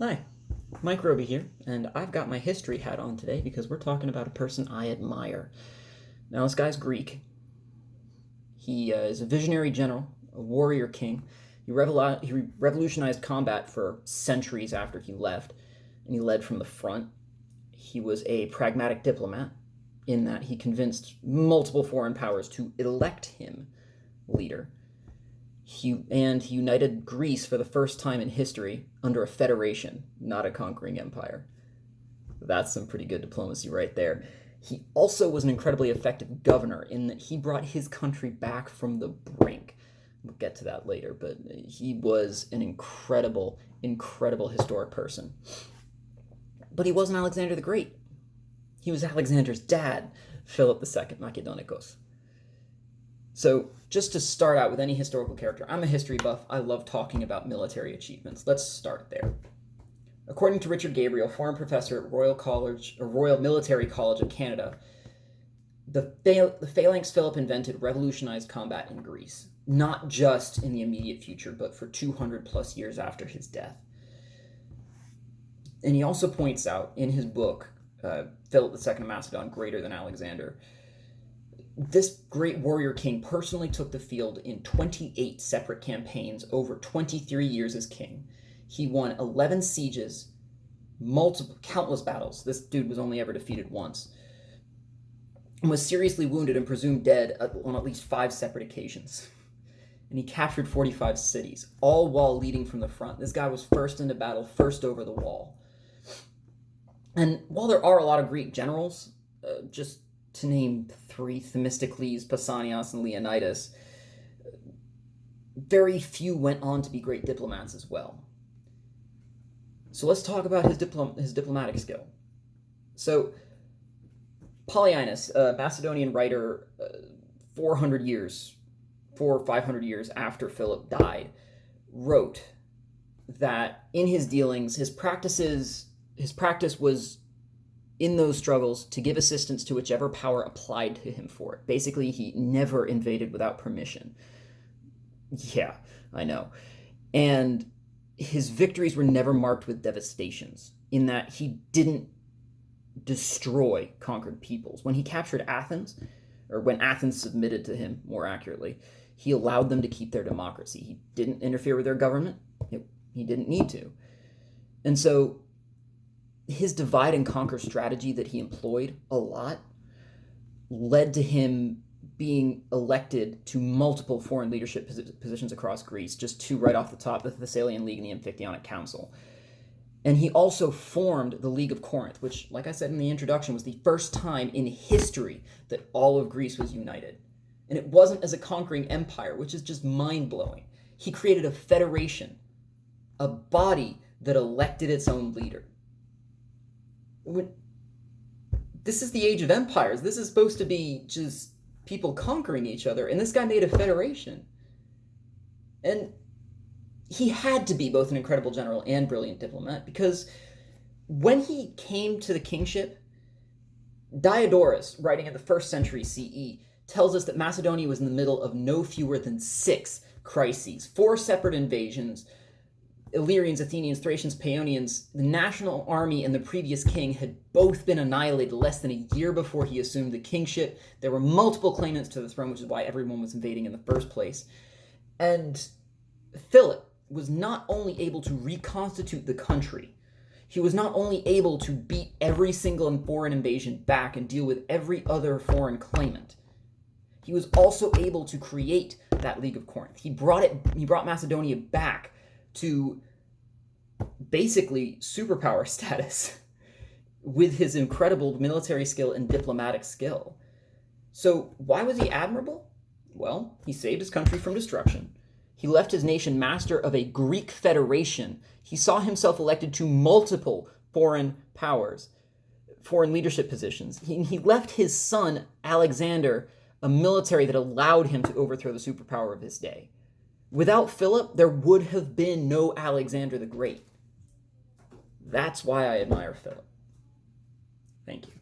Hi, Mike Roby here, and I've got my history hat on today because we're talking about a person I admire. Now, this guy's Greek. He is a visionary general, a warrior king. He revolutionized combat for centuries after he left, and he led from the front. He was a pragmatic diplomat in that he convinced multiple foreign powers to elect him leader. He united Greece for the first time in history under a federation, not a conquering empire. That's some pretty good diplomacy right there. He also was an incredibly effective governor in that he brought his country back from the brink. We'll get to that later, but he was an incredible historic person. But he wasn't Alexander the Great. He was Alexander's dad, Philip II Macedonicus. So, just to start out with any historical character, I'm a history buff. I love talking about military achievements. Let's start there. According to Richard Gabriel, foreign professor at Royal Military College of Canada, the phalanx Philip invented revolutionized combat in Greece, not just in the immediate future, but for 200 plus years after his death. And he also points out in his book, Philip II of Macedon, Greater Than Alexander, this great warrior king personally took the field in 28 separate campaigns over 23 years as king. He won 11 sieges, countless battles. This dude was only ever defeated once. And was seriously wounded and presumed dead on at least 5 separate occasions. And he captured 45 cities, all while leading from the front. This guy was first into battle, first over the wall. And while there are a lot of Greek generals, just to name 3, Themistocles, Pausanias, and Leonidas, very few went on to be great diplomats as well. So let's talk about his diplomatic skill. So Polyaenus, a Macedonian writer 400 or 500 years after Philip died, wrote that in his dealings, his practice was in those struggles to give assistance to whichever power applied to him for it. Basically, he never invaded without permission. Yeah, I know. And his victories were never marked with devastations, in that he didn't destroy conquered peoples. When he captured Athens, or when Athens submitted to him, more accurately, he allowed them to keep their democracy. He didn't interfere with their government. He didn't need to. And so his divide and conquer strategy that he employed a lot led to him being elected to multiple foreign leadership positions across Greece, just 2 right off the top, the Thessalian League and the Amphictyonic Council. And he also formed the League of Corinth, which, like I said in the introduction, was the first time in history that all of Greece was united. And it wasn't as a conquering empire, which is just mind-blowing. He created a federation, a body that elected its own leader. This is the age of empires. This is supposed to be just people conquering each other, and this guy made a federation. And he had to be both an incredible general and brilliant diplomat, because when he came to the kingship, Diodorus, writing in the 1st century CE, tells us that Macedonia was in the middle of no fewer than 6 crises, 4 separate invasions. Illyrians, Athenians, Thracians, Paeonians, the national army and the previous king had both been annihilated less than a year before he assumed the kingship. There were multiple claimants to the throne, which is why everyone was invading in the first place. And Philip was not only able to reconstitute the country, he was not only able to beat every single foreign invasion back and deal with every other foreign claimant, he was also able to create that League of Corinth. He brought Macedonia back to basically superpower status with his incredible military skill and diplomatic skill. So why was he admirable? Well, he saved his country from destruction. He left his nation master of a Greek federation. He saw himself elected to multiple foreign powers, foreign leadership positions. He left his son, Alexander, a military that allowed him to overthrow the superpower of his day. Without Philip, there would have been no Alexander the Great. That's why I admire Philip. Thank you.